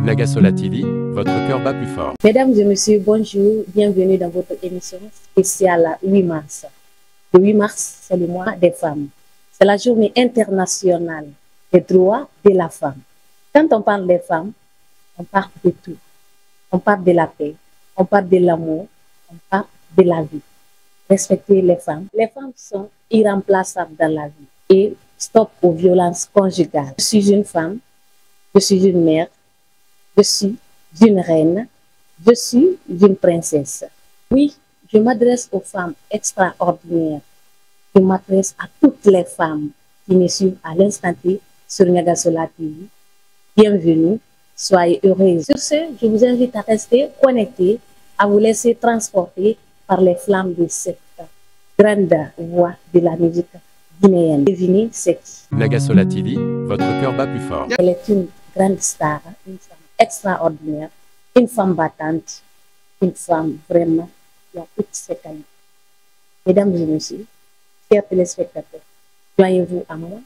Nagasola TV, votre cœur bat plus fort. Mesdames et messieurs, bonjour, bienvenue dans votre émission spéciale 8 mars. Le 8 mars, c'est le mois des femmes. C'est la journée internationale des droits de la femme. Quand on parle des femmes, on parle de tout. On parle de la paix, on parle de l'amour, on parle de la vie. Respecter les femmes. Les femmes sont irremplaçables dans la vie. Et stop aux violences conjugales. Je suis une femme, je suis une mère, je suis une reine, je suis une princesse. Oui, je m'adresse aux femmes extraordinaires. Je m'adresse à toutes les femmes qui me suivent à l'instant T sur Nagasola TV. Bienvenue, soyez heureux. Sur ce, je vous invite à rester connectés, à vous laisser transporter par les flammes de cette grande voix de la musique guinéenne. Devinez c'est qui? Nagasola TV, votre cœur bat plus fort. Elle est une grande star, une femme extraordinaire, une femme battante, une femme vraiment qui a toutes ses qualités. Mesdames et messieurs, chers téléspectateurs, joignez-vous à moi.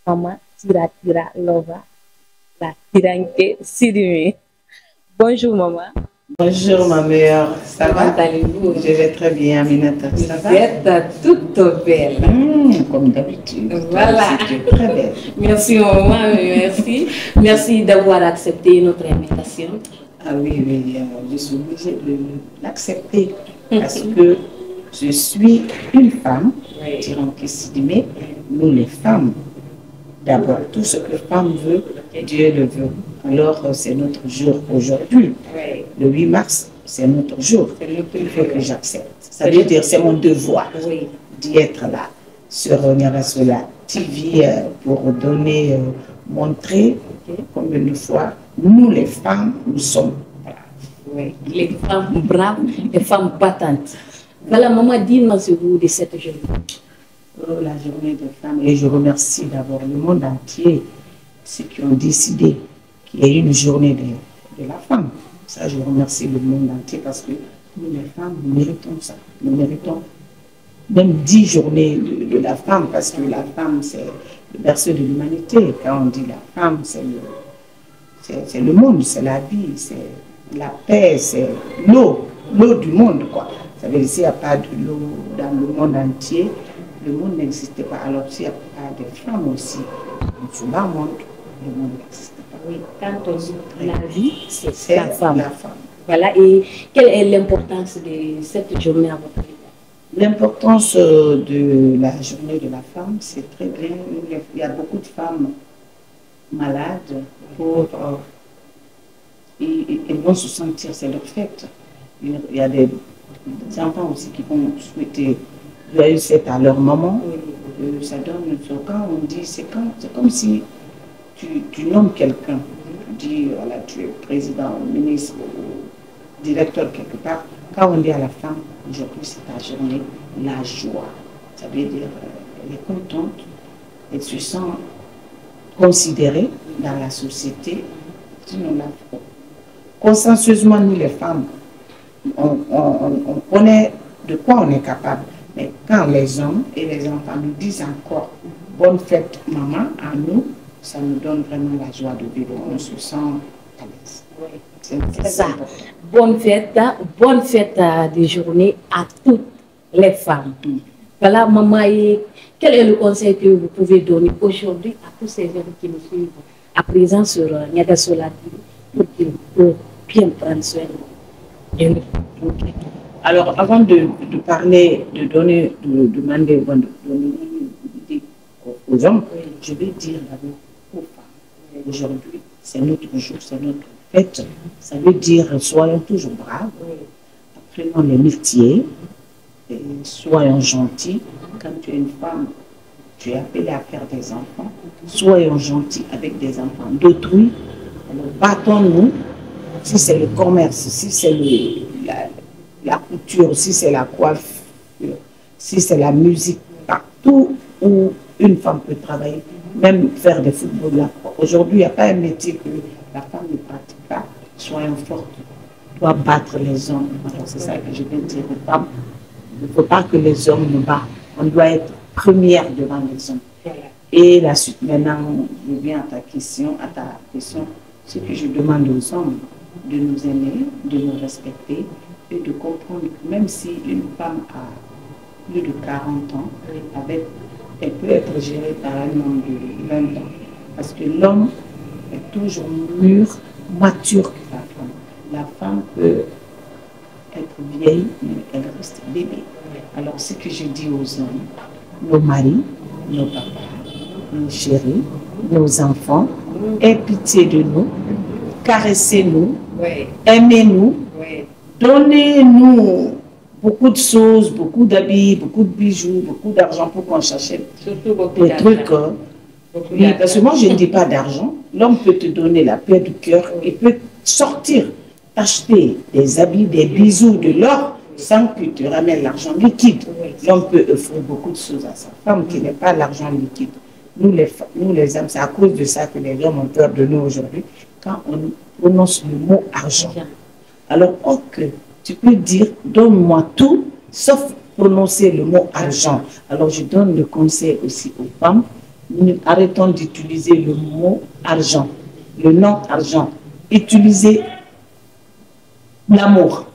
Maman Tira Tira Lova, la Tiranke Sidimi. Bonjour maman. Bonjour ma mère, ça va? Comment allez-vous? Je vais très bien, Aminata. Ça va? Vous êtes toute belle. Comme d'habitude. Voilà. Tu es très belle. Merci maman, merci. Merci d'avoir accepté notre invitation. Ah oui, oui, je suis obligée de l'accepter parce que je suis une femme, Tiranke Sidimi. Nous les femmes, d'abord, tout ce que femme veut, Dieu le veut. Alors, c'est notre jour aujourd'hui. Le 8 mars, c'est notre jour. Il faut que j'accepte. Ça veut dire c'est mon devoir d'y être là sur Nagasola TV pour donner, montrer combien de fois nous les femmes, nous sommes braves. Les femmes braves, les femmes battantes. Voilà, maman, dis-moi ce vous de cette journée. La journée des femmes. Et je remercie d'abord le monde entier, ceux qui ont décidé qu'il y ait une journée de la femme. Ça, je remercie le monde entier parce que nous, les femmes, nous méritons ça. Nous méritons même 10 journées de la femme parce que la femme, c'est le berceau de l'humanité. Quand on dit la femme, c'est le monde, c'est la vie, c'est la paix, c'est l'eau du monde, quoi. Ça veut dire s'il n'y a pas de l'eau dans le monde entier, le monde n'existe pas. Alors s'il n'y a pas de femmes aussi, dans le monde n'existe pas. Oui, quand on dit la vie, c'est la femme. Voilà, et quelle est l'importance de cette journée à votre égard? L'importance de la journée de la femme, c'est très bien. Il y a beaucoup de femmes malades, pauvres, et vont se sentir, c'est leur fête. Il y a des enfants aussi qui vont souhaiter joyeuse fête à leur maman. Ça donne, quand on dit, c'est comme si tu nommes quelqu'un, tu dis, voilà, tu es président, ministre, ou directeur quelque part. Quand on dit à la femme, aujourd'hui c'est ta journée, la joie, ça veut dire elle est contente, elle se sent considérée dans la société. Sinon, consensueusement, nous les femmes, on connaît de quoi on est capable. Mais quand les hommes et les enfants nous disent encore bonne fête maman à nous, ça nous donne vraiment la joie de vivre. On se sent à l'aise. C'est ça. Bonne fête de journée à toutes les femmes. Voilà, maman, quel est le conseil que vous pouvez donner aujourd'hui à tous ces gens qui nous suivent à présent sur Nagasola TV pour qu'ils puissent bien prendre soin de nous? Alors, avant de parler, de demander une idée aux hommes, je vais dire d'abord aux femmes. Aujourd'hui, c'est notre jour, c'est notre fête. Ça veut dire soyons toujours braves, apprenons les métiers, et soyons gentils. Quand tu es une femme, tu es appelée à faire des enfants. Soyons gentils avec des enfants d'autrui. Alors, battons-nous. Si c'est le commerce, si c'est la couture, si c'est la coiffure, si c'est la musique, partout où une femme peut travailler, même faire des footballs. Aujourd'hui, il n'y a pas un métier que la femme ne pratique pas. Soyons fortes, doit battre les hommes. C'est ça que je vais dire aux femmes. Il ne faut pas que les hommes nous battent. On doit être première devant les hommes. Et la suite, maintenant, je viens à ta question, ce que je demande aux hommes, de nous aimer, de nous respecter et de comprendre que même si une femme a plus de 40 ans, elle peut être gérée par un homme de 20 ans. Parce que l'homme est toujours mûr, mature que la femme. La femme peut être vieille, mais elle reste bébé. Alors, ce que je dis aux hommes, nos maris, nos papas, nos chéris, nos enfants, aie pitié de nous, caressez-nous, aimez-nous, donnez-nous beaucoup de choses, beaucoup d'habits, beaucoup de bijoux, beaucoup d'argent pour qu'on s'achète des trucs. Oui, parce que moi, je ne dis pas d'argent. L'homme peut te donner la paix du cœur, il peut sortir, t'acheter des habits, des bijoux, de l'or, sans que tu ramènes l'argent liquide. L'homme peut offrir beaucoup de choses à sa femme qui n'est pas l'argent liquide. Nous les hommes, c'est à cause de ça que les hommes ont peur de nous aujourd'hui, quand on prononce le mot argent. Alors, que tu peux dire, donne-moi tout, sauf prononcer le mot argent. Alors, je donne le conseil aussi aux femmes, arrêtons d'utiliser le mot argent, le nom argent. Utilisez l'amour.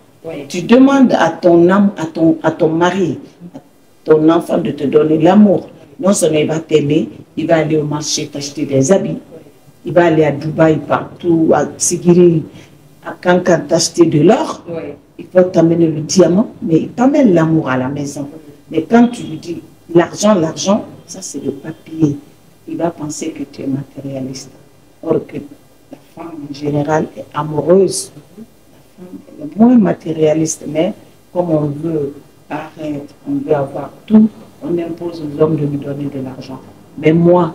Tu demandes à ton âme, à ton mari, à ton enfant de te donner l'amour. Non seulement il va t'aimer, il va aller au marché t'acheter des habits, il va aller à Dubaï partout, à Sigiri, à Kankan t'acheter de l'or, il va t'amener le diamant, mais il t'amène l'amour à la maison. Mais quand tu lui dis l'argent, ça c'est le papier, il va penser que tu es matérialiste. Or que la femme en général est amoureuse. La femme est moins matérialiste, mais comme on veut paraître, on veut avoir tout, on impose aux hommes de nous donner de l'argent. Mais moi,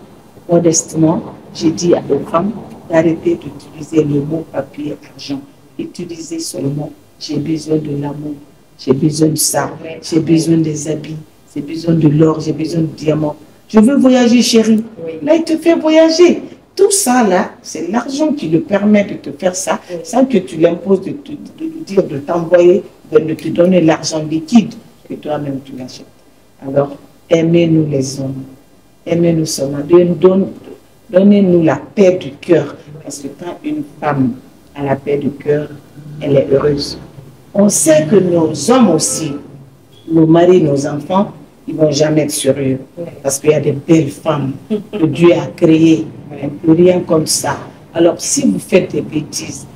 modestement, j'ai dit aux femmes d'arrêter d'utiliser le mot papier, argent. Utilisez seulement, j'ai besoin de l'amour, j'ai besoin de ça, j'ai besoin des habits, j'ai besoin de l'or, j'ai besoin de diamants. Je veux voyager, chérie. Là, il te fait voyager. Tout ça, là, c'est l'argent qui le permet de te faire ça, sans que tu l'imposes de lui dire de t'envoyer, de te donner l'argent liquide, que toi-même tu l'achètes. Alors, aimez-nous les hommes. Aimez-nous seulement. Donnez-nous la paix du cœur. Parce que quand une femme a la paix du cœur, elle est heureuse. On sait que nos hommes aussi, nos maris, nos enfants, ils ne vont jamais être sérieux. Parce qu'il y a des belles femmes que Dieu a créées. On ne peut rien comme ça. Alors, si vous faites des bêtises,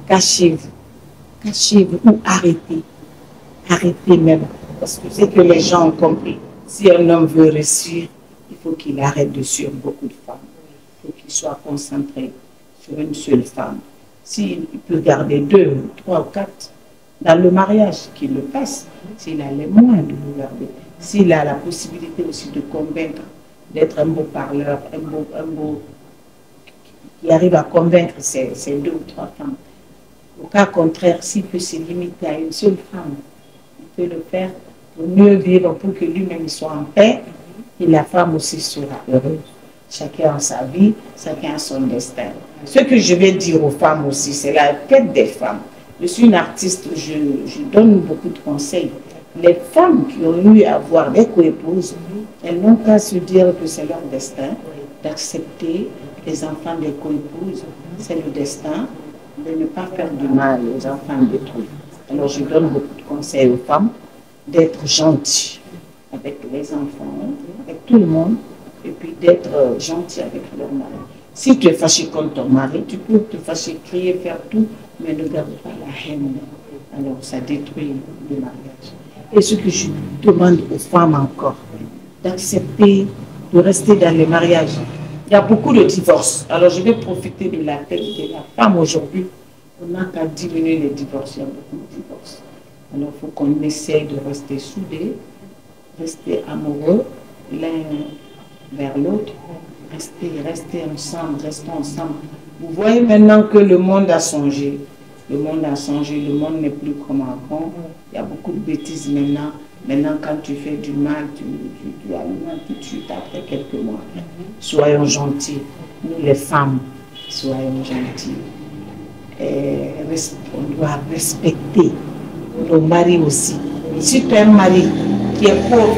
cachez-vous. Cachez-vous ou arrêtez. Arrêtez même. Parce que c'est que les gens ont compris. Si un homme veut réussir, il faut qu'il arrête de suivre beaucoup de femmes. Il faut qu'il soit concentré sur une seule femme. S'il peut garder 2, 3 ou 4 dans le mariage, qu'il le fasse. S'il a les moyens de le garder. S'il a la possibilité aussi de convaincre, d'être un beau parleur, un beau qui arrive à convaincre ces 2 ou 3 femmes. Au cas contraire, s'il peut se limiter à une seule femme, il peut le faire pour mieux vivre, pour que lui-même soit en paix et la femme aussi sera heureuse. Chacun a sa vie, chacun a son destin. Ce que je vais dire aux femmes aussi, c'est la quête des femmes. Je suis une artiste, je donne beaucoup de conseils. Les femmes qui ont eu à avoir des coépouses, elles n'ont qu'à se dire que c'est leur destin d'accepter les enfants des coépouses. C'est le destin de ne pas faire du mal aux enfants détruits. Alors je donne beaucoup de conseils aux femmes d'être gentilles avec les enfants, avec tout le monde, et puis d'être gentil avec leur mari. Si tu es fâché contre ton mari, tu peux te fâcher, crier, faire tout, mais ne garde pas la haine. Alors ça détruit le mariage. Et ce que je demande aux femmes encore, d'accepter de rester dans les mariages. Il y a beaucoup de divorces. Alors je vais profiter de la tête de la femme aujourd'hui. On n'a qu'à diminuer les divorces. Il y a beaucoup de divorces. Alors il faut qu'on essaye de rester soudés, rester amoureux l'un vers l'autre, rester ensemble, restons ensemble. Vous voyez maintenant que le monde a changé. Le monde a changé, le monde n'est plus comme avant. Il y a beaucoup de bêtises maintenant. Maintenant, quand tu fais du mal, tu alimentes tout de suite après quelques mois. Soyons gentils. Nous, les femmes, soyons gentils. Et on doit respecter nos maris aussi. Si tu as un mari qui est pauvre,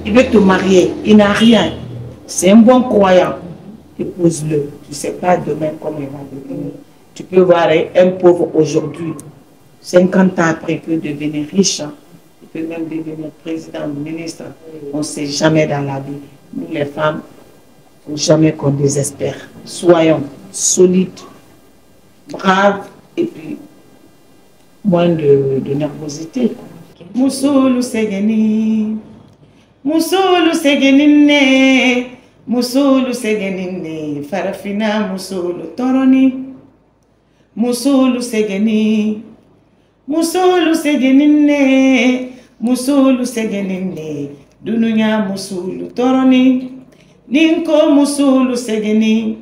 il veut te marier, il n'a rien. C'est un bon croyant. Épouse-le. Tu ne sais pas demain comment il va devenir. Tu peux voir un pauvre aujourd'hui, 50 ans après, il peut devenir riche. Hein. Il peut même devenir président, ministre. On ne sait jamais dans la vie. Nous, les femmes, il ne faut jamais qu'on désespère. Soyons solides, braves et puis moins de nervosité. Musulu segeni, musulu segenine, musulu segenine, farafina musulu toroni, musulu segeni, musulu segenine, musulu segenine, dununya musulu toroni, ninko musulu segeni,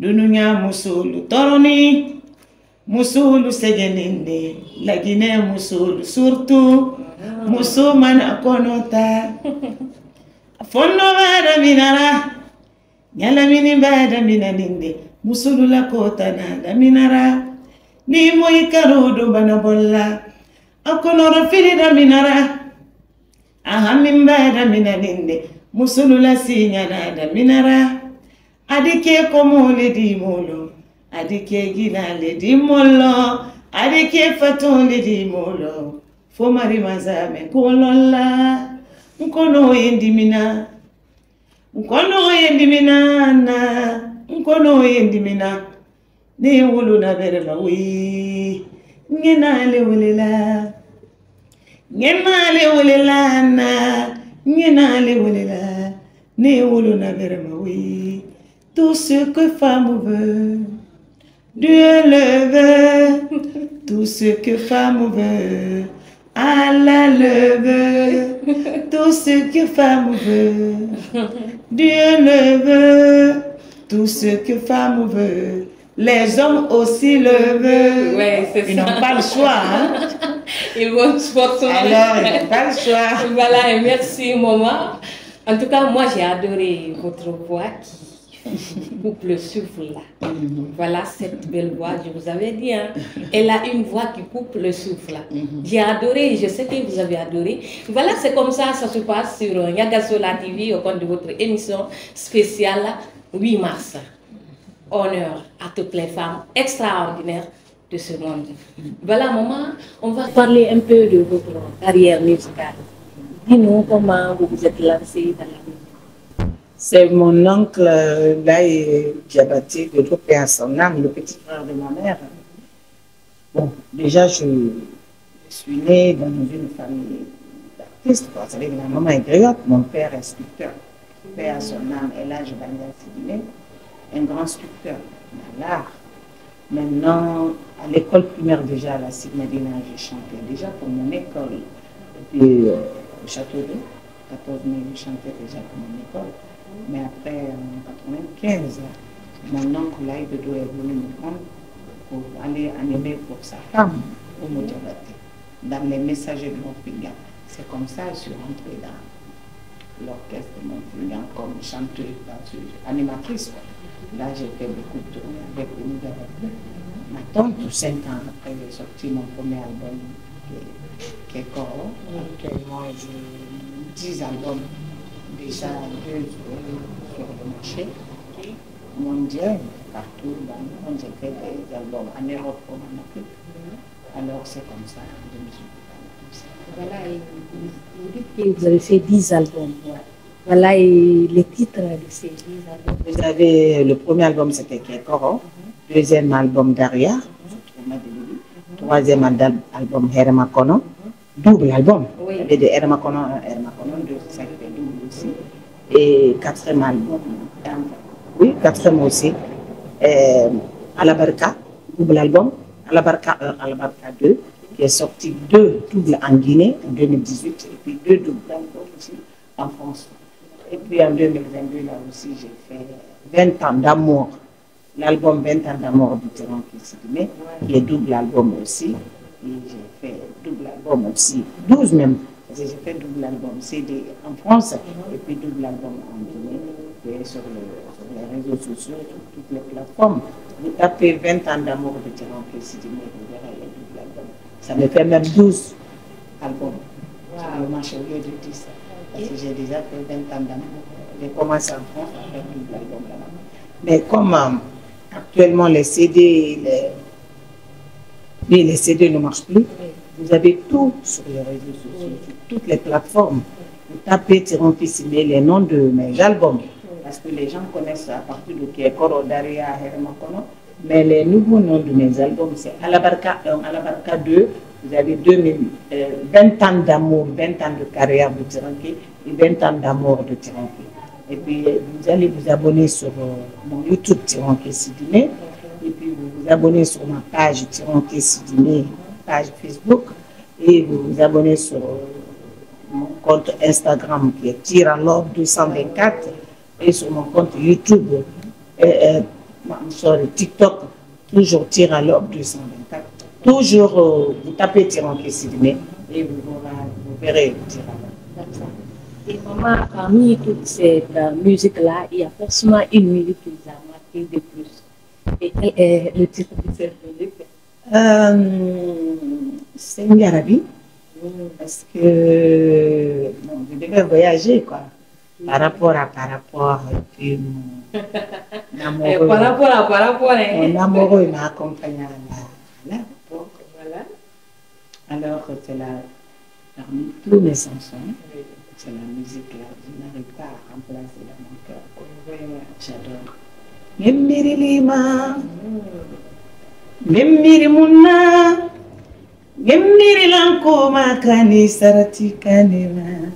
dununya musulu toroni. Musulu segeninde, la Guinée musulu surtout, musuman akonota. Fono bada minara, nyala mini bada minaninde, musulu la kota na da minara. Ni moi karudo banabolla, akonoro fili da minara. Ahamin bada minaninde, musulu la sinya na da minara. Adike komole di molo. Adike gina le di molo, adike faton le di molo. Fo mari mazame kolola, nkono yendimina, nkono yendimina na, nkono yendimina. Ne wulu na bere la wi, ngena le wulela, ngena le wulela na, ngena le wulela. Ne wulu na bere la wi, tout ce que femme veut. Dieu le veut, tout ce que femme veut, Allah le veut, tout ce que femme veut, Dieu le veut, tout ce que femme veut, les hommes aussi le veulent. Ouais, c'est ils ça. n'ont pas le choix. Hein? Ils vont se porter. Alors, ils n'ont pas le choix. Voilà, et merci maman. En tout cas, moi j'ai adoré votre voix qui coupe le souffle là. Voilà cette belle voix, je vous avais dit. Hein. Elle a une voix qui coupe le souffle là. J'ai adoré, je sais que vous avez adoré. Voilà, c'est comme ça se passe sur Yagasola TV au compte de votre émission spéciale 8 mars. Honneur à toutes les femmes extraordinaires de ce monde. Voilà, maman, on va parler un peu de votre carrière musicale. Dis-nous comment vous vous êtes lancé dans la musique. C'est mon oncle Laye Diabaté, de trop paix à son âme, le petit frère de ma mère. Bon, déjà, je suis née dans une famille d'artistes. Vous savez que ma maman est griotte, mon père est sculpteur. Paix à son âme, et là, je vais aller un grand sculpteur dans l'art. Maintenant, à l'école primaire déjà, à la Sigmadina, j'ai chanté déjà pour mon école. Et puis, au château d'eau, 14 mai, je chantais déjà pour mon école. Mais après, en 95, mon oncle Laïd Dodo est venu me prendre pour aller animer pour sa femme, au Modiabaté, dans les messagers de Montpellier. C'est comme ça que je suis rentrée dans l'orchestre de Montpellier comme chanteuse, danseuse, animatrice. Là, j'ai fait beaucoup de tournées avec le Modiabaté. Ma tante, 5 ans après, j'ai sorti mon premier album qui est Coro. Actuellement, j'ai 10 albums. Déjà 2 sur le marché mondial, partout dans le monde, j'ai fait des albums en Europe comme en Afrique. Alors c'est comme ça, je me suis dit. Voilà, et vous dites que vous avez fait 10 albums. Voilà, et les titres de ces 10 albums. Vous avez le premier album, c'était Kekoro. Deuxième album, Daria. Troisième album, Herma Kono. Double album. Oui. Il y avait des Herma Kono 1, Herma Kono 2, ça fait double aussi. Et quatrième album, oui, quatrième aussi, Alabarka, double album, Alabarka 1, Alabarka 2, qui est sorti 2 doubles en Guinée en 2018, et puis 2 doubles albums aussi en France. Et puis en 2022, là aussi, j'ai fait 20 ans d'amour, l'album 20 ans d'amour du Tyran Kissidimé, qui est double album aussi. Et j'ai fait double album aussi, 12 même. J'ai fait double album CD en France et puis double album en Guinée, sur les réseaux sociaux, sur toutes les plateformes. Vous tapez 20 ans d'amour de Tyran Kissidimé, vous verrez les double albums. Ça me fait même 12 albums sur le marché au lieu de 10. Parce que j'ai déjà fait 20 ans d'amour J'ai commencé en France à faire tout l'album là-bas. Mais comme actuellement les CD, les CD ne marchent plus, vous avez tout sur les réseaux sociaux, sur toutes les plateformes. Vous tapez Tironki Simé, les noms de mes albums. Parce que les gens connaissent à partir de Kiekoro, Daria, Hermakono. Mais les nouveaux noms de mes albums, c'est Alabarka 1, Alabarka 2. Vous avez 20, 20 ans d'amour, 20 ans de carrière de Tironki et 20 ans d'amour de Tironki. Et puis, vous allez vous abonner sur mon YouTube Tironki Sidimé. Et puis, vous vous abonnez sur ma page Tironki Sidimé, page Facebook. Et vous vous abonnez sur mon compte Instagram qui est Tiralor 224. Et sur mon compte YouTube, sur TikTok, toujours Tiralor 224. Toujours, vous tapez Tironki Sidimé et vous verrez Tiralor. Et maman, parmi toute cette musique-là, il y a forcément une musique qui vous a marqué de plus. Et quel est le titre de cette musique? C'est une Yarabi. Parce que bon, je devais voyager, quoi. Par rapport, et puis mon amoureux, mon amoureux il m'a accompagné à l'aéroport. Voilà. Alors, c'est là, parmi tous mes chansons, c'est la musique là, je n'arrive pas à remplacer dans mon cœur. J'adore. Memmiri Lima, Memmiri Muna, Memmiri Lanko Makani Sarati Kanema,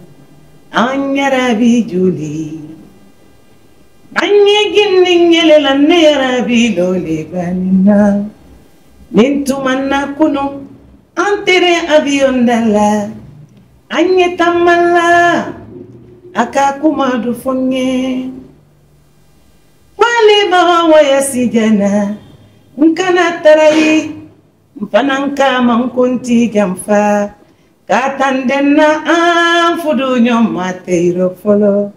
Anyarabi Juli, Anye Ginning Yarabi Loli Banina, Nintumana Kuno, Antere Avion Dalla. Anye tamala akakuma dufonye wale bawa waya sijana nkana tarai mfananka mankunti jamfa katandena fudu nyoma teiro folo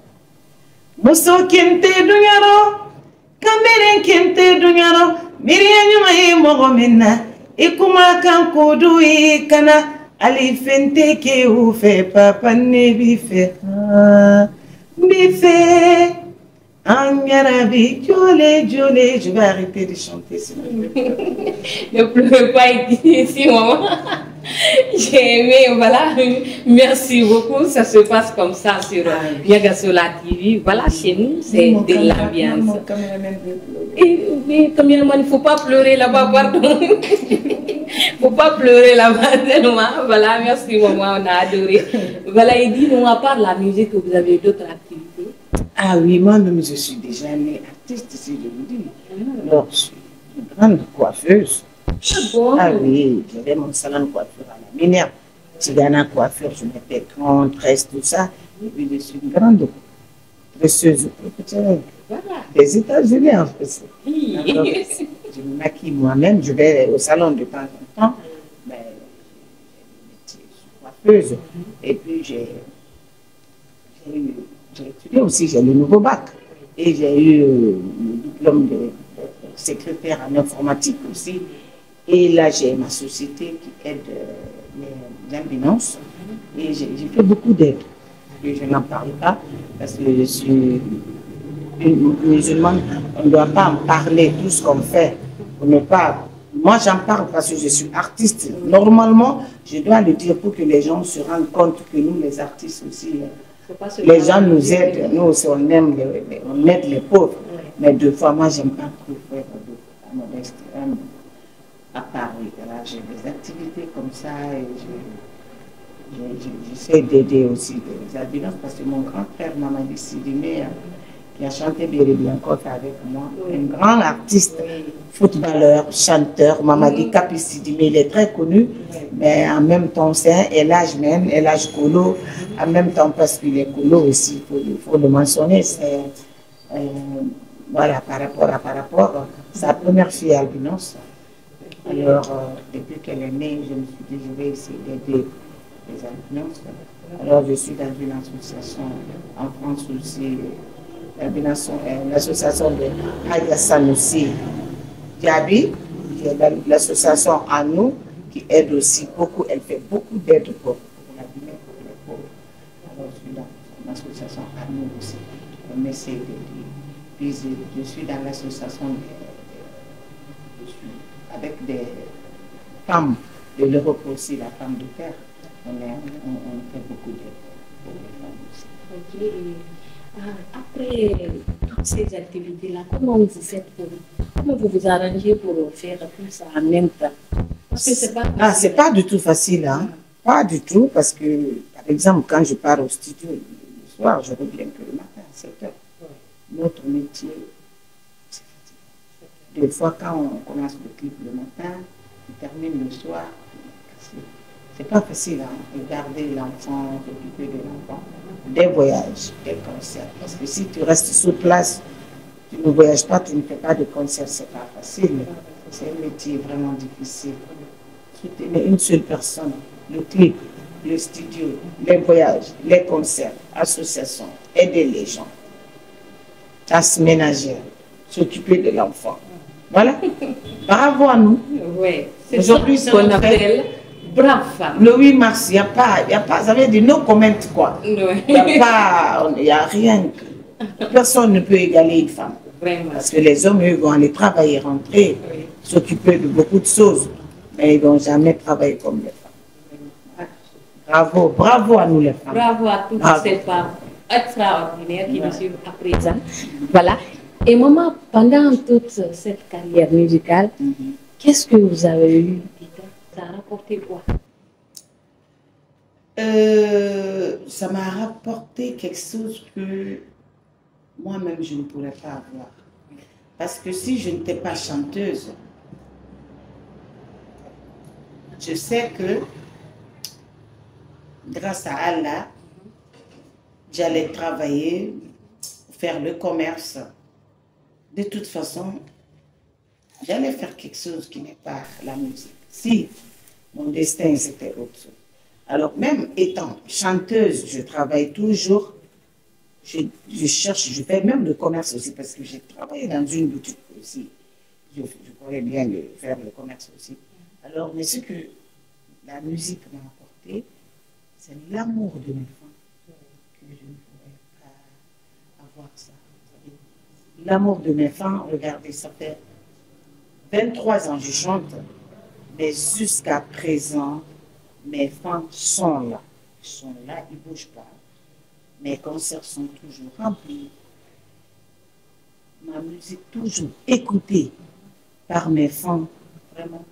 muso kente dunyaro kamere kente dunyaro miriya nyuma yi mogomina ikuma kan kudu ikana Ali fente ke ou fait papa ne bife bife Anyarabi jolé jolé. Je vais arrêter de chanter sinon. Ne pleurez pas ici maman. J'ai aimé, voilà. Merci beaucoup. Ça se passe comme ça sur Yagasola TV. Voilà, chez nous, c'est de l'ambiance. Et caméraman, il ne faut pas pleurer là-bas, pardon. Il ne faut pas pleurer là-bas tellement. Voilà, merci maman, on a adoré. Voilà, et dis-nous, à part la musique, vous avez d'autres activités? Ah oui, moi-même, je suis déjà née artiste, si je vous dis. Alors, je suis une grande coiffeuse. Bon. Ah oui, j'avais mon salon de coiffure à la Minerve. Tigana coiffure, je mettais grande tresse, tout ça. Et puis, je suis une grande dresseuse professionnelle. Voilà. Des États-Unis, en fait. Oui. Alors, je me maquille moi-même, je vais au salon de temps en temps. Mais je suis coiffeuse. Et puis, j'ai étudié aussi, j'ai le nouveau bac. Et j'ai eu le diplôme de secrétaire en informatique aussi. Et là, j'ai ma société qui aide les ambulants. Et j'ai fait beaucoup d'aide. Je n'en parle pas parce que je suis une musulmane. On ne doit pas en parler, tout ce qu'on fait. On ne pas. Moi, j'en parle parce que je suis artiste. Normalement, je dois le dire pour que les gens se rendent compte que nous, les artistes aussi, les gens nous aident. Nous aussi, on aide les pauvres. Mais deux fois, moi, j'aime pas trop faire de la modestie. À Paris, j'ai des activités comme ça et j'essaie d'aider aussi les ambulants parce que mon grand frère Mamadi Sidimé, qui a chanté Béri Biancotte avec moi, un grand artiste, footballeur, chanteur, Mamadi Kapi Sidimé, il est très connu, mais en même temps c'est un Elage même, Elage Kolo, en même temps parce qu'il est Kolo aussi, il faut le mentionner, c'est voilà, par rapport, sa première fille albinos. Alors, depuis qu'elle est née, je me suis dit, je vais essayer d'aider les albinos. Alors, je suis dans une association en France aussi, l'association de Aya Sanoussi Diaby, qui est l'association à nous, qui aide aussi beaucoup, elle fait beaucoup d'aide pour l'albinos, pour les pauvres. Alors, je suis dans l'association à nous aussi. on essaie de dire. Puis je suis dans l'association avec des femmes de l'Europe aussi, la femme de terre. On fait beaucoup d'aide pour les femmes aussi. Ok. Et, après toutes ces activités-là, comment vous faites comment vous vous arrangez pour faire tout ça en même temps? Parce que c'est pas facile. Ah, c'est pas du tout facile, hein? Pas du tout, parce que, par exemple, quand je pars au studio le soir, je reviens que le matin à 7 heures. Notre métier, c'est fatigant. Des fois, quand on commence le clip le matin, on termine le soir, c'est pas facile, hein? Regarder l'enfant, s'occuper de l'enfant. Des voyages, des concerts. Parce que si tu restes sur place, tu ne voyages pas, tu ne fais pas de concert, c'est pas facile. C'est un métier vraiment difficile. Soutenir une seule personne, le clip, le studio, les voyages, les concerts, associations, aider les gens, tâches ménagères, s'occuper de l'enfant. Voilà. Bravo à nous. Oui, c'est aujourd'hui ce qu'on appelle brave femme. Le 8 mars, il n'y a pas, ça veut dire no comment quoi. Il n'y a rien. Personne ne peut égaler une femme. Vraiment. Parce que les hommes, eux, vont aller travailler, rentrer, s'occuper de beaucoup de choses. Mais ils ne vont jamais travailler comme les femmes. Bravo, bravo à nous les femmes. Bravo à toutes ces femmes extraordinaires qui nous suivent à présent. Voilà. Et maman, pendant toute cette carrière musicale, qu'est-ce que vous avez eu? Ça a rapporté quoi? Ça m'a rapporté quelque chose que moi-même je ne pourrais pas avoir. Parce que si je n'étais pas chanteuse, je sais que grâce à Allah, j'allais travailler, faire le commerce. De toute façon, j'allais faire quelque chose qui n'est pas la musique. Si mon destin c'était autre chose. Alors même étant chanteuse, je travaille toujours, je cherche, je fais même le commerce aussi parce que j'ai travaillé dans une boutique aussi. Je pourrais bien faire le commerce aussi. Alors, mais ce que la musique m'a apporté, c'est l'amour de mes femmes que je ne pourrais pas avoir ça. L'amour de mes femmes, regardez, ça fait 23 ans que je chante, mais jusqu'à présent, mes femmes sont là. Ils sont là, ils ne bougent pas. Mes concerts sont toujours remplis. Ma musique toujours écoutée par mes femmes. Vraiment.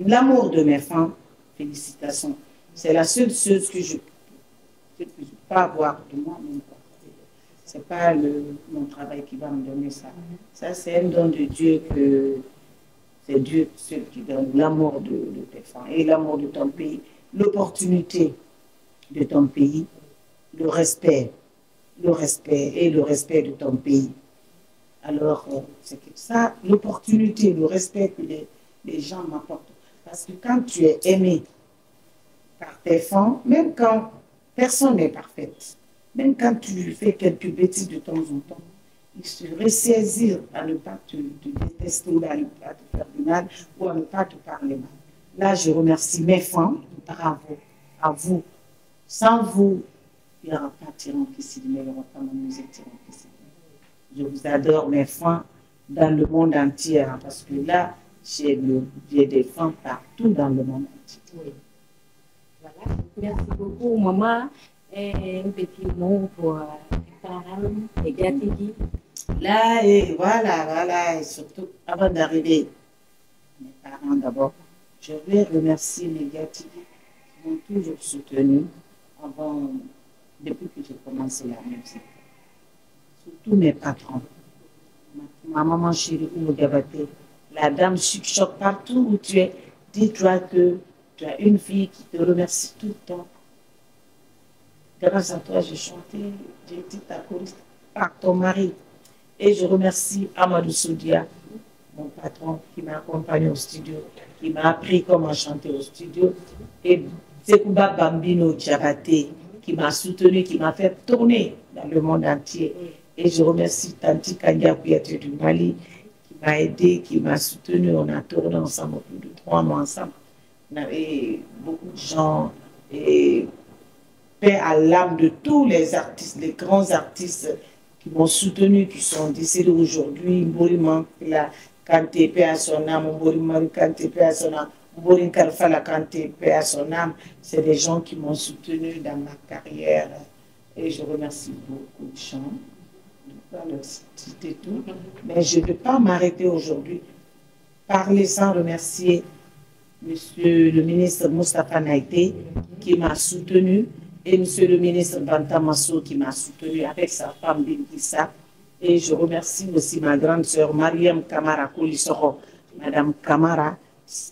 L'amour de mes femmes, félicitations. C'est la seule chose que je ne peux pas avoir de moi-même. Ce n'est pas mon travail qui va me donner ça. Ça, c'est un don de Dieu que c'est Dieu seul qui donne l'amour de tes femmes et l'amour de ton pays, l'opportunité de ton pays, le respect et le respect de ton pays. Alors, c'est ça, l'opportunité, le respect que les gens m'apportent. Parce que quand tu es aimé par tes femmes, même quand personne n'est parfaite, même quand tu fais quelques bêtises de temps en temps, ils se ressaisissent à ne pas te détester ou à ne pas te faire du mal ou à ne pas te parler mal. Là, je remercie mes femmes, bravo à vous. Sans vous, il n'y aura pas Tyran Kissi, mais il n'y aura pas ma musique Tyran Kissi. Je vous adore, mes femmes, dans le monde entier, hein, parce que là, j'ai des femmes partout dans le monde entier. Oui. Voilà. Merci beaucoup, maman. Et un petit mot pour les parents, les Gatigi. Là, et voilà, et surtout, avant d'arriver, mes parents d'abord, je vais remercier les Gatigi qui m'ont toujours soutenu depuis que j'ai commencé la musique. Surtout mes patrons. Ma maman chérie Oumou Diabaté, la dame choc partout où tu es, dis-toi que tu as une fille qui te remercie tout le temps. Grâce à toi, j'ai chanté, j'ai été ta choriste par ton mari. Et je remercie Amadou Soudia, mon patron, qui m'a accompagné au studio, qui m'a appris comment chanter au studio. Et Sekouba Bambino Diabaté, qui m'a soutenu, qui m'a fait tourner dans le monde entier. Et je remercie Tanti Kanya Kouyaté du Mali, qui m'a aidé, qui m'a soutenu. On a tourné ensemble plus de 3 mois ensemble. On avait beaucoup de gens. Et paix à l'âme de tous les artistes, les grands artistes qui m'ont soutenu, qui sont décédés aujourd'hui. Mbori Mankela Kanté, paix à son âme. Mbori Marie Kanté, paix à son âme. Mbori Kalfala Kanté, paix à son âme. C'est des gens qui m'ont soutenu dans ma carrière. Et je remercie beaucoup de gens. Je ne vais pas leur citer tout. Mais je ne peux pas m'arrêter aujourd'hui. Parler sans remercier Monsieur le ministre Moustapha Naïté qui m'a soutenu et Monsieur le ministre Bantamasso qui m'a soutenu avec sa femme Binkissa. Et je remercie aussi ma grande sœur Mariam Kamara Kolisoro, Madame Kamara,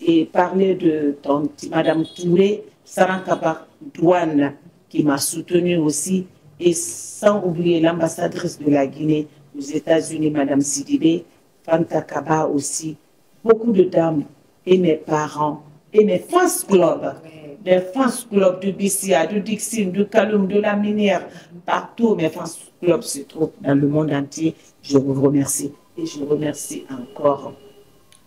et parler de Madame Touré, Sarankaba Douane qui m'a soutenu aussi, et sans oublier l'ambassadrice de la Guinée aux États-Unis, Madame Sidibé, Fanta Kaba aussi, beaucoup de dames et mes parents et mes fans clubs, des fans clubs de BCA, de Dixine, de Kaloum, de la Minière, partout mes fans clubs se trouvent dans le monde entier. Je vous remercie et je remercie encore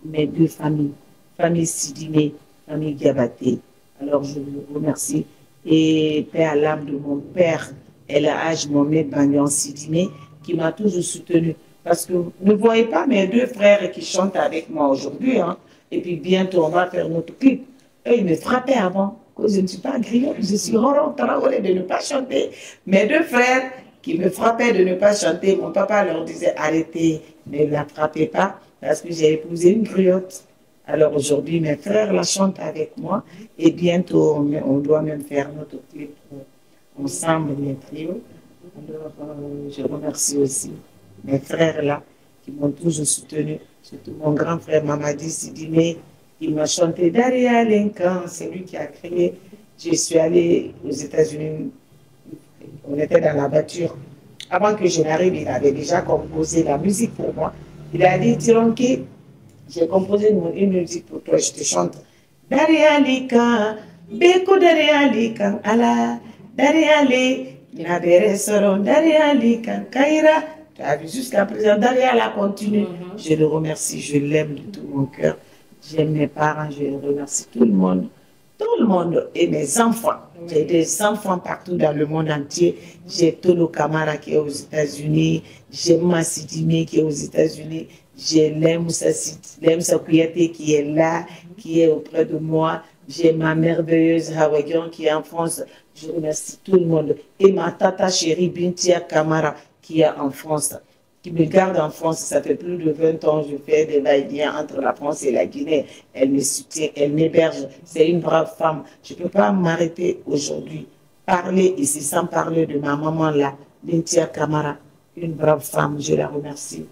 mes deux familles, famille Sidimé, famille Diabaté. Alors je vous remercie et paix à l'âme de mon père, El Hadj Mohamed Banyan Sidimé, qui m'a toujours soutenu. Parce que vous ne voyez pas mes deux frères qui chantent avec moi aujourd'hui, hein. Et puis bientôt on va faire notre clip. Eux, ils me frappaient avant, que je ne suis pas griotte, je suis Roron Traoré de ne pas chanter. Mes deux frères qui me frappaient de ne pas chanter, mon papa leur disait arrêtez, ne la frappez pas, parce que j'ai épousé une griotte. Alors aujourd'hui, mes frères la chantent avec moi, et bientôt on doit même faire notre clip ensemble, les trios. Alors je remercie aussi mes frères là qui m'ont toujours soutenu, surtout mon grand frère Mamadi Sidimé, qui m'a chanté Daria Lincoln, c'est lui qui a créé. Je suis allée aux États-Unis, on était dans la voiture. Avant que je n'arrive, il avait déjà composé la musique pour moi. Il a dit Tironki, j'ai composé une musique pour toi, je te chante. Daria Lincoln, Beko Daria Lincoln, Allah, Daria Lincoln, Nadere Soron, Daria Lincoln, Kaira. Tu as vu jusqu'à présent, Daria la continue. Je le remercie, je l'aime de tout mon cœur. J'aime mes parents, je remercie tout le monde et mes enfants. J'ai des enfants partout dans le monde entier. J'ai Tolo Kamara qui est aux États-Unis, j'ai Massidimi qui est aux États-Unis, j'ai Lemsa Kouyaté qui est là, qui est auprès de moi. J'ai ma merveilleuse Hawaïan qui est en France. Je remercie tout le monde. Et ma tata chérie Bintia Kamara qui est en France, qui me garde en France. Ça fait plus de 20 ans, je fais des va-et-vient entre la France et la Guinée. Elle me soutient, elle m'héberge. C'est une brave femme. Je ne peux pas m'arrêter aujourd'hui, parler ici sans parler de ma maman là, Bintia Kamara, une brave femme. Je la remercie.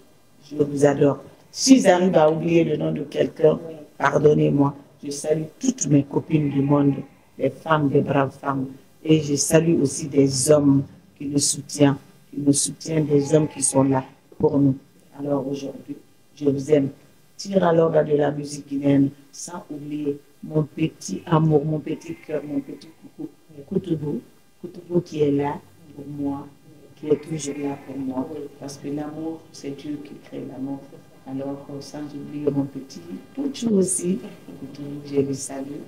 Je vous adore. Si j'arrive à oublier le nom de quelqu'un, pardonnez-moi. Je salue toutes mes copines du monde, des femmes, des braves femmes. Et je salue aussi des hommes qui nous soutiennent, des hommes qui sont là pour nous. Alors aujourd'hui, je vous aime. Tire alors de la musique guinéenne, sans oublier mon petit amour, mon petit cœur, mon petit coucou, Koutoubo qui est là pour moi, qui est toujours là pour moi. Parce que l'amour, c'est Dieu qui crée l'amour. Alors, sans oublier mon petit Pouchou aussi, je le salue.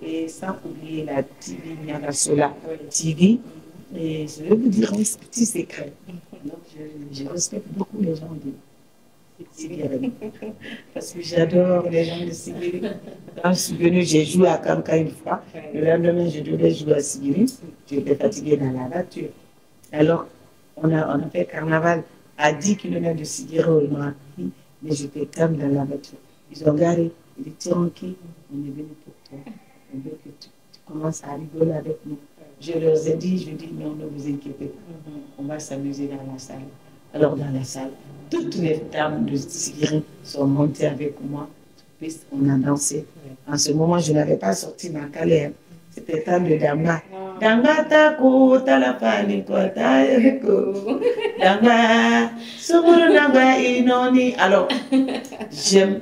Et sans oublier la TV Nyagasola TV. Et je vais vous dire un petit secret. Donc, je respecte beaucoup les gens de Sigiri. Parce que j'adore les gens de Sigiri. Quand je suis venue, j'ai joué à Kanka une fois. Le lendemain, je devais jouer à Sigiri. J'étais fatiguée dans la voiture. Alors, on a fait carnaval à 10 km de Sigiri au Marathi. Mais j'étais calme dans la voiture. Ils ont garé. Ils disent tranquille, on est venu pour toi. On veut que tu commences à rigoler avec nous. Je leur ai dit, non, ne vous inquiétez pas. On va s'amuser dans la salle. Alors dans la salle, toutes les dames de Sigiri sont montées avec moi. On a dansé. En ce moment, je n'avais pas sorti ma calère. C'était temps de Damba. Damba tako talapani kota yeko. Damba sumuru damba inoni. Alors, j'aime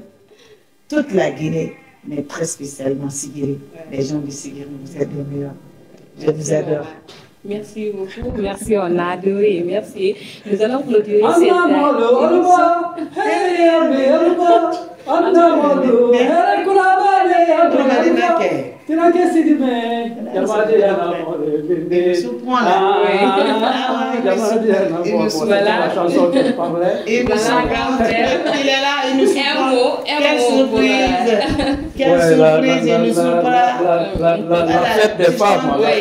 toute la Guinée, mais très spécialement Sigiri. Les gens de Sigiri, vous êtes les meilleurs. Je vous adore. Merci beaucoup, merci, on a adoré, merci. Nous allons clôturer cette émission. Il est là, il nous surprend. Quelle surprise! Quelle surprise, il nous surprend. La fête des femmes. Voilà,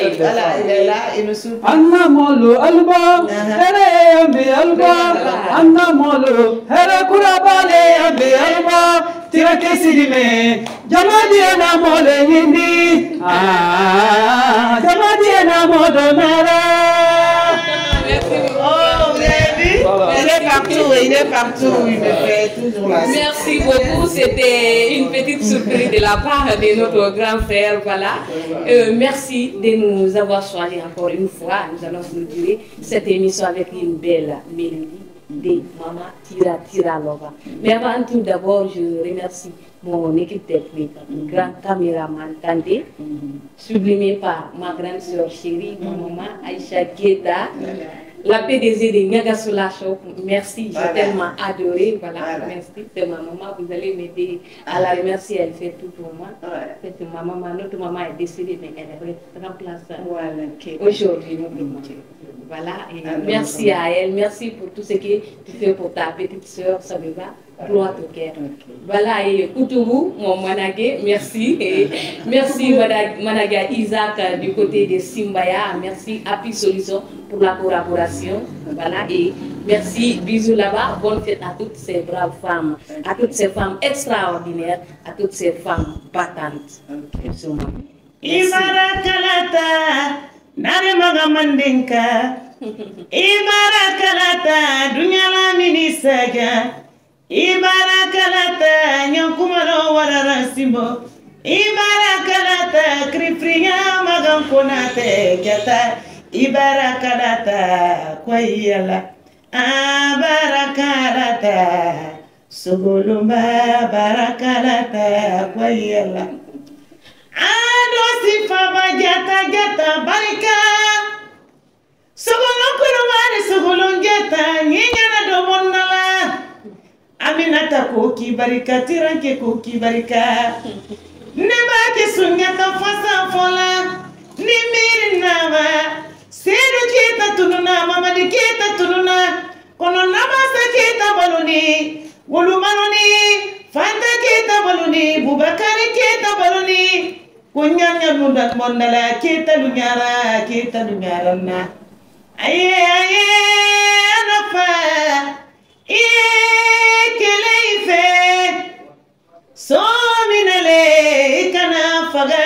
il est là, il nous surprend. Anna Molo Alba, Here Ambi Alba, Anna Molo, Here Kurabale Ambi Alba, Tirake Sidime, Jamadiana Mole Hindi, Jamadiana Modonara. Il est partout, il me fait toujours la surprise. Merci beaucoup, c'était une petite surprise de la part de notre grand frère, voilà. Merci de nous avoir choisi encore une fois. Nous allons clôturer cette émission avec une belle mélodie de Maman Tira Lova. Mais avant tout, d'abord, je remercie mon équipe technique, le grand caméraman Kanté, sublimé par ma grande soeur chérie, ma maman Aïcha Guetta. La PDG de Niagasula Shop, merci, j'ai tellement adoré, voilà, merci, c'est ma maman, vous allez m'aider à la remercier, elle fait tout pour moi. C'est ma maman, notre maman est décédée, mais elle est remplaçante aujourd'hui, notre maman. Voilà, et merci à elle, merci pour tout ce que tu fais pour ta petite soeur, ça me va, gloire au cœur. Voilà, et Koutourou, mon Managé, merci, et merci Managa Isaac du côté de Simbaya, merci Happy Solution pour la collaboration, voilà, et merci, bisous là-bas, bonne fête à toutes ces braves femmes, à toutes ces femmes extraordinaires, à toutes ces femmes battantes. Ibarakalata, Naremaga Mandinka, Ibarakalata, Dunyala Minisaga, Ibarakalata, Nyankumaro Warasimbo, Ibarakalata, Krifria Magamponate, Gata, Ibarakalata, Kwayala, Abarakalata, Sugulumba, Barakalata, Kwayala. Adosi fama jata barika Sogolon kurumani sogolon jata Nyinyana domonnala Aminata koki barika Tiranke koki barika Nebake sunyata fasa fola Nimiri nama Sedu kita tununa Mamadi kita tununa Kono namasa kita baluni Wulu baluni Fanta kita baluni Bubakari kita baluni Kunyanya muda mondala kita lunyara na aye anafa kele ife so minale kana faga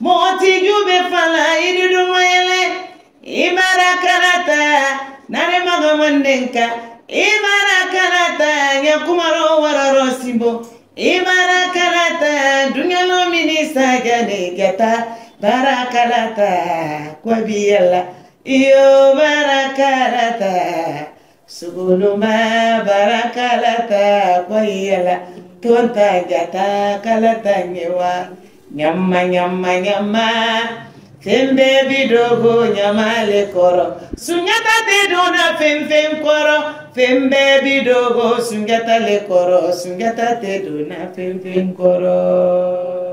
moti jube fala idudu mayele ibarakalata nare magamandenka ibarakalata nyakumaro wararo simbo Ibarakalata, dunyalo minisa gane gata, barakalata, kwa biyala, iyo barakalata, suguluma barakalata, kwa yala, tonta gata, kalata nyewa, nyama, fembe bidogo nyama le koro, sunyata te dona fem koro, fembe bidogo sunyata le koro, sunyata te dona fem koro.